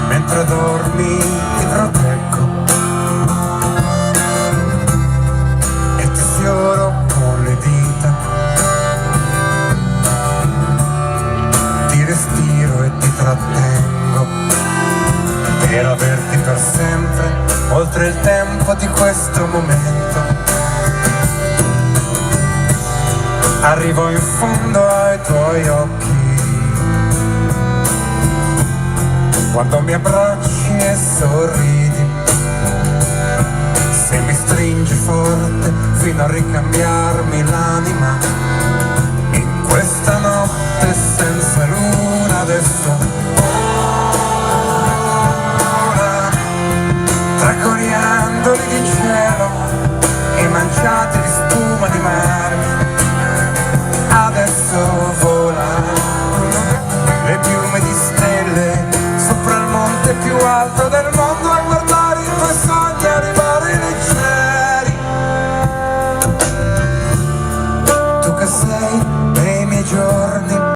Mentre dormi ti proteggo e ti sfioro con le dita, ti respiro e ti trattengo per averti per sempre, oltre il tempo di questo momento. Arrivo in fondo ai tuoi occhi quando mi abbracci e sorridi, se mi stringi forte fino a ricambiarmi l'anima in questa notte senza luna. Adesso ora, tra coriandoli di cielo e manciate di spuma di mare, adesso vola le piume di stelle sopra il monte più alto del mondo.